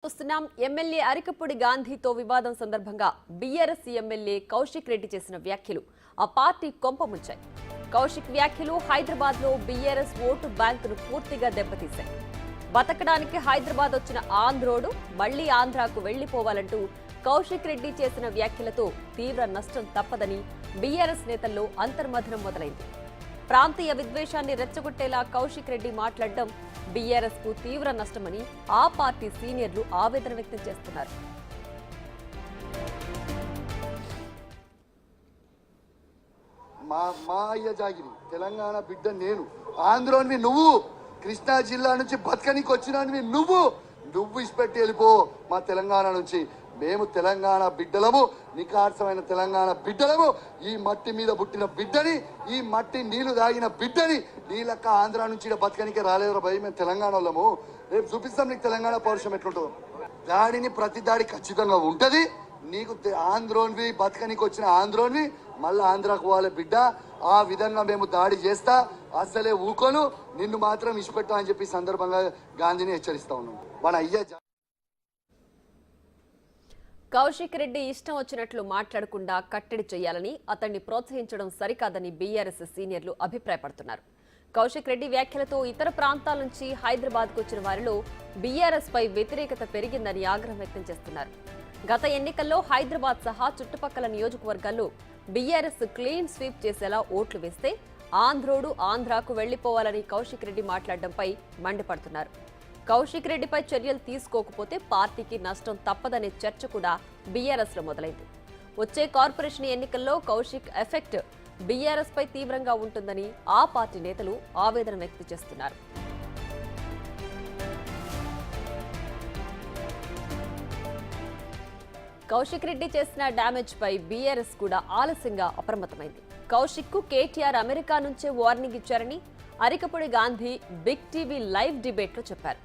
చూస్తున్నాం ఎమ్మెల్యే అరికపూడి గాంధీతో వివాదం సందర్భంగా బీఆర్ఎస్ ఎమ్మెల్యే కౌశిక్ రెడ్డి చేసిన వ్యాఖ్యలు ఆ పార్టీ కొంపముంచాయి. కౌశిక్ వ్యాఖ్యలు హైదరాబాద్ లో బీఆర్ఎస్ ఓటు బ్యాంకును పూర్తిగా దెబ్బతీశాయి. బతకడానికి హైదరాబాద్ వచ్చిన ఆంధ్రోడు మళ్లీ ఆంధ్రాకు వెళ్లిపోవాలంటూ కౌశిక్ రెడ్డి చేసిన వ్యాఖ్యలతో తీవ్ర నష్టం తప్పదని బీఆర్ఎస్ నేతల్లో అంతర్మథనం మొదలైంది. ప్రాంతీయ విద్వేషాన్ని రెచ్చగొట్టేలా కౌశిక్ రెడ్డి మాట్లాడడం బీఆర్ఎస్ కు తీవ్ర నష్టమని ఆ పార్టీ సీనియర్లు ఆవేదన వ్యక్తం చేస్తున్నారు. మా అయ్య జాగిరి తెలంగాణ బిడ్డ నేను, ఆంధ్రోని నువ్వు, కృష్ణా జిల్లా నుంచి బతకనికి వచ్చినవి నువ్వు ఇష్టపెట్టి వెళ్ళిపో మా తెలంగాణ నుంచి. మేము తెలంగాణ బిడ్డలము, నికార్సమైన తెలంగాణ బిడ్డలము. ఈ మట్టి మీద పుట్టిన బిడ్డని, ఈ మట్టి నీళ్లు తాగిన బిడ్డని. నీ లెక్క ఆంధ్ర నుంచి బతకనికే రాలేదురా భయ్, మేము తెలంగాణ వాళ్ళము. రేపు చూపిస్తాం నీకు తెలంగాణ పౌరుషం ఎట్లుంటుందో. దాడిని ప్రతి దాడి ఖచ్చితంగా ఉంటది. నీకు ఆంధ్రోన్వి, బతకనికి వచ్చిన ఆంధ్రోన్వి మళ్ళీ ఆంధ్రాకు పోవాలి బిడ్డ. ఆ విధంగా మేము దాడి చేస్తా, అసలే ఊకోను, నిన్ను మాత్రం ఇష్టపెట్టా అని చెప్పి సందర్భంగా గాంధీని హెచ్చరిస్తా ఉన్నాం. మన అయ్య కౌశిక్ రెడ్డి ఇష్టం వచ్చినట్లు మాట్లాడకుండా కట్టడి చేయాలని, అతన్ని ప్రోత్సహించడం సరికాదని బీఆర్ఎస్ సీనియర్లు అభిప్రాయపడుతున్నారు. కౌశిక్ రెడ్డి వ్యాఖ్యలతో ఇతర ప్రాంతాల నుంచి హైదరాబాద్కు వచ్చిన వారిలో బీఆర్ఎస్ పై వ్యతిరేకత పెరిగిందని ఆగ్రహం వ్యక్తం చేస్తున్నారు. గత ఎన్నికల్లో హైదరాబాద్ సహా చుట్టుపక్కల నియోజకవర్గాల్లో బీఆర్ఎస్ క్లీన్ స్వీప్ చేసేలా ఓట్లు వేస్తే ఆంధ్రోడు ఆంధ్రాకు వెళ్లిపోవాలని కౌశిక్ రెడ్డి మాట్లాడడంపై మండిపడుతున్నారు. కౌశిక్ రెడ్డిపై చర్యలు తీసుకోకపోతే పార్టీకి నష్టం తప్పదనే చర్చ కూడా బీఆర్ఎస్ లో మొదలైంది. వచ్చే కార్పొరేషన్ ఎన్నికల్లో కౌశిక్ ఎఫెక్ట్ బీఆర్ఎస్ పై తీవ్రంగా ఉంటుందని ఆ పార్టీ నేతలు ఆవేదన వ్యక్తం చేస్తున్నారు. కౌశిక్ రెడ్డి చేసిన డ్యామేజ్ పై బీఆర్ఎస్ కూడా ఆలస్యంగా అప్రమత్తమైంది. కౌశిక్ కు కేటీఆర్ అమెరికా నుంచే వార్నింగ్ ఇచ్చారని Arikapudi Gandhi big TV live debate లో చెప్పారు.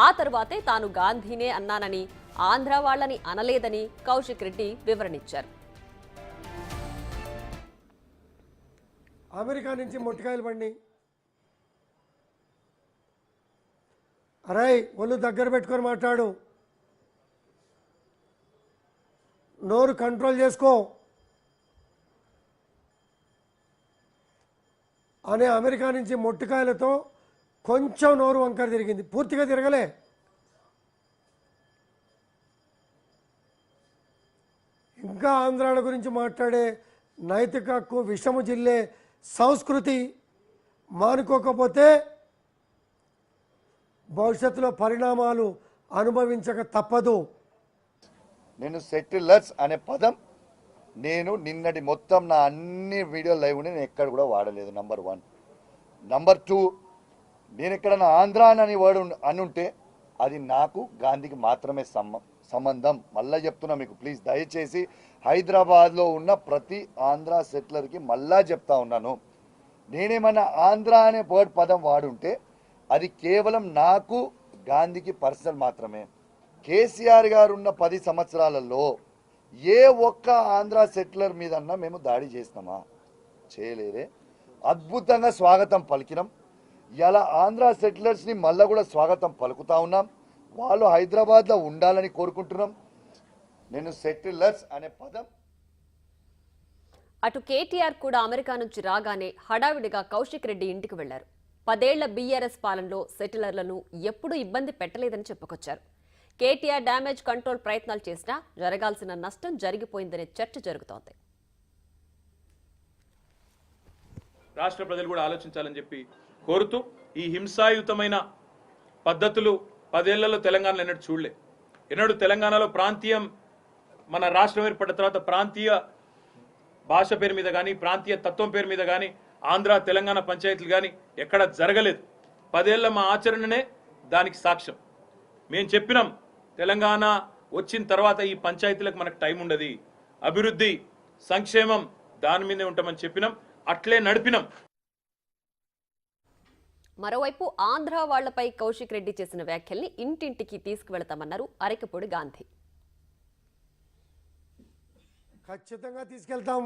ఆ తర్వాతే తాను గాంధీనే అన్నానని, ఆంధ్ర వాళ్లని అనలేదని కౌశిక్ రెడ్డి వివరణిచ్చారు. అమెరికా నుంచి మొట్టికాయలు బండి అరే ఒళ్ళు దగ్గర పెట్టుకొని మాట్లాడు, నోరు కంట్రోల్ చేసుకో అనే అమెరికా నుంచి మొట్టికాయలతో కొంచెం నోరు వంకర తిరిగింది, పూర్తిగా తిరగలే. ఇంకా ఆంధ్రాల గురించి మాట్లాడే నైతిక హక్కు విషము జిల్లే సంస్కృతి మానుకోకపోతే భవిష్యత్తులో పరిణామాలు అనుభవించక తప్పదు. నేను సెటిలర్స్ అనే పదం నేను నిన్నటి మొత్తం నా అన్ని వీడియో లైవ్ నేను ఎక్కడ కూడా వాడలేదు. నంబర్ 1. నంబర్ 2, నేను ఎక్కడన్నా ఆంధ్ర అని వర్డ్ అనుంటే అది నాకు గాంధీకి మాత్రమే సంబంధం. మళ్ళీ చెప్తున్నా మీకు, ప్లీజ్ దయచేసి హైదరాబాద్లో ఉన్న ప్రతి ఆంధ్ర సెటిలర్కి మళ్ళా చెప్తా ఉన్నాను, నేనేమన్నా ఆంధ్ర అనే వర్డ్ పదం వాడుంటే అది కేవలం నాకు గాంధీకి పర్సనల్ మాత్రమే. కేసీఆర్ గారు ఉన్న 10 సంవత్సరాలలో ఏ ఒక్క ఆంధ్ర సెటిలర్ మీదన్నా మేము దాడి చేసినామా? చేయలేదే. అద్భుతంగా స్వాగతం పలికినాం. ఇలా ఆంధ్ర సెటిలర్స్ని మళ్ళీ కూడా స్వాగతం పలుకుతా ఉన్నాం. వాళ్ళు హైదరాబాద్లో ఉండాలని కోరుకుంటున్నాం. నేను సెటిలర్స్ అనే పదం. అటు కేటీఆర్ కూడా అమెరికా నుంచి రాగానే హడావిడిగా కౌశిక్ రెడ్డి ఇంటికి వెళ్లారు. 10 ఏళ్ల బీఆర్ఎస్ పాలనలో సెటిలర్లను ఎప్పుడూ ఇబ్బంది పెట్టలేదని చెప్పుకొచ్చారు. కేటీఆర్ డ్యామేజ్ కంట్రోల్ ప్రయత్నాలు చేసినా జరగాల్సిన నష్టం జరిగిపోయిందనే చర్చ జరుగుతోంది. రాష్ట్ర ప్రజలు కూడా ఆలోచించాలని చెప్పి కోరుతూ, ఈ హింసాయుతమైన పద్ధతులు 10 ఏళ్లలో తెలంగాణలో ఎన్నడూ తెలంగాణలో ప్రాంతీయం, మన రాష్ట్రం ఏర్పడిన తర్వాత ప్రాంతీయ భాష పేరు మీద కానీ, ప్రాంతీయ తత్వం పేరు మీద కానీ ఆంధ్ర తెలంగాణ పంచాయతీలు కానీ ఎక్కడ జరగలేదు. 10 ఏళ్ల మా ఆచరణనే దానికి సాక్ష్యం. మేము చెప్పినాం, తెలంగాణ వచ్చిన తర్వాత ఈ పంచాయతీలకు మనకు టైం ఉండదు, అభివృద్ధి సంక్షేమం దాని మీదే ఉంటామని చెప్పినాం, అట్లే నడిపినాం. మరోవైపు ఆంధ్ర వాళ్లపై కౌశిక్ రెడ్డి చేసిన వ్యాఖ్యల్ని ఇంటింటికి తీసుకువెళతామన్నారు అరికపూడి గాంధీ. ఖచ్చితంగా తీసుకెళ్తాం,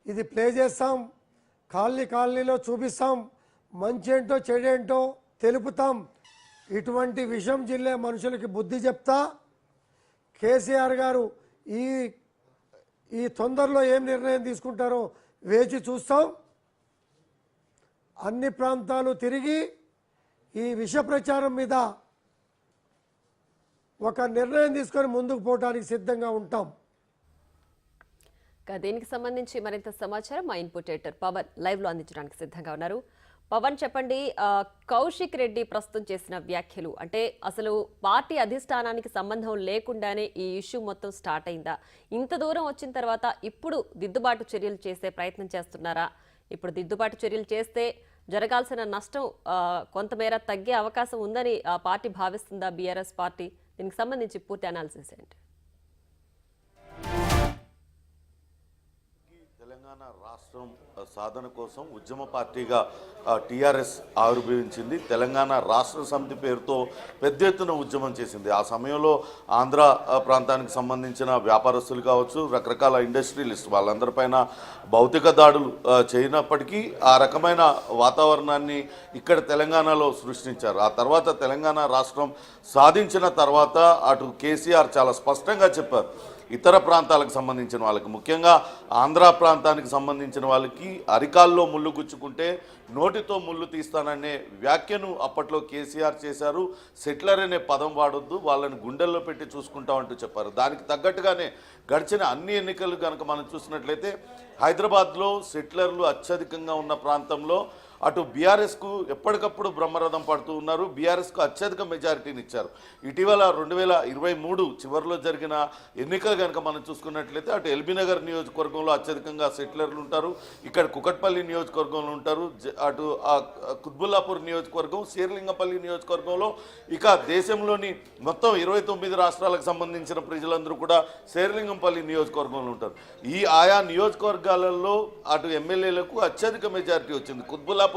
ఇది ప్లే చేస్తాం, కాలనీలో చూపిస్తాం, మంచేంటో చెడేంటో తెలుపుతాం. ఇటువంటి విషం జిల్లే మనుషులకి బుద్ధి చెప్తా కేసీఆర్ గారు ఈ ఈ తొందరలో ఏం నిర్ణయం తీసుకుంటారో వేచి చూస్తాం. అన్ని ప్రాంతాలు తిరిగి ఈ విష ప్రచారం మీద ఒక నిర్ణయం తీసుకొని ముందుకు పోవడానికి సిద్ధంగా ఉంటాం. దీనికి సంబంధించి మరింత సమాచారం మా ఇన్పుట్ ఎడిటర్ పవన్ లైవ్ లో అందించడానికి సిద్ధంగా ఉన్నారు. పవన్ చెప్పండి, కౌశిక్ రెడ్డి ప్రస్తుతం చేసిన వ్యాఖ్యలు అంటే అసలు పార్టీ అధిష్టానానికి సంబంధం లేకుండానే ఈ ఇష్యూ మొత్తం స్టార్ట్ అయిందా? ఇంత దూరం వచ్చిన తర్వాత ఇప్పుడు దిద్దుబాటు చర్యలు చేసే ప్రయత్నం చేస్తున్నారా? ఇప్పుడు దిద్దుబాటు చర్యలు చేస్తే జరగాల్సిన నష్టం కొంతమేర తగ్గే అవకాశం ఉందని పార్టీ భావిస్తుందా బీఆర్ఎస్ పార్టీ? దీనికి సంబంధించి పూర్తి అనాలిసిస్ ఏంటి? తెలంగాణ రాష్ట్రం సాధన కోసం ఉద్యమ పార్టీగా టీఆర్ఎస్ ఆవిర్భవించింది. తెలంగాణ రాష్ట్ర సమితి పేరుతో పెద్ద ఎత్తున ఉద్యమం చేసింది. ఆ సమయంలో ఆంధ్ర ప్రాంతానికి సంబంధించిన వ్యాపారస్తులు కావచ్చు, రకరకాల ఇండస్ట్రియలిస్ట్ వాళ్ళందరిపైన భౌతిక దాడులు చేయనప్పటికీ ఆ రకమైన వాతావరణాన్ని ఇక్కడ తెలంగాణలో సృష్టించారు. ఆ తర్వాత తెలంగాణ రాష్ట్రం సాధించిన తర్వాత అటు కేసీఆర్ చాలా స్పష్టంగా చెప్పారు, ఇతర ప్రాంతాలకు సంబంధించిన వాళ్ళకి, ముఖ్యంగా ఆంధ్ర ప్రాంతానికి సంబంధించిన వాళ్ళకి అరికాల్లో ముళ్ళు గుచ్చుకుంటే నోటితో ముళ్ళు తీస్తాననే వ్యాఖ్యను అప్పట్లో కేసీఆర్ చేశారు. సెటిలర్ అనే పదం వాడొద్దు, వాళ్ళని గుండెల్లో పెట్టి చూసుకుంటామంటూ చెప్పారు. దానికి తగ్గట్టుగానే గడిచిన అన్ని ఎన్నికలు కనుక మనం చూసినట్లయితే హైదరాబాద్లో సెటిలర్లు అత్యధికంగా ఉన్న ప్రాంతంలో అటు బీఆర్ఎస్కు ఎప్పటికప్పుడు బ్రహ్మరథం పడుతూ ఉన్నారు. బీఆర్ఎస్కు అత్యధిక మెజారిటీని ఇచ్చారు. ఇటీవల 2023 చివరిలో జరిగిన ఎన్నికలు కనుక మనం చూసుకున్నట్లయితే అటు ఎల్బీనగర్ నియోజకవర్గంలో అత్యధికంగా సెటిలర్లు ఉంటారు, ఇక్కడ కుకట్పల్లి నియోజకవర్గంలో ఉంటారు, అటు కుత్బుల్లాపూర్ నియోజకవర్గం, శేర్లింగపల్లి నియోజకవర్గంలో, ఇక దేశంలోని మొత్తం 29 రాష్ట్రాలకు సంబంధించిన ప్రజలందరూ కూడా శేర్లింగంపల్లి నియోజకవర్గంలో ఉంటారు. ఈ ఆయా నియోజకవర్గాలలో అటు ఎమ్మెల్యేలకు అత్యధిక మెజారిటీ వచ్చింది. కుత్బుల్లాపూర్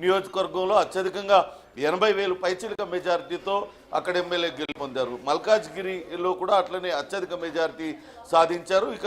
నియోజకవర్గంలో అత్యధికంగా 80,000 పైచిలుక మెజారిటీతో అక్కడ ఎమ్మెల్యే గెలుపొందారు. మల్కాజ్గిరిలో కూడా అట్లనే అత్యధిక మెజారిటీ సాధించారు. ఇక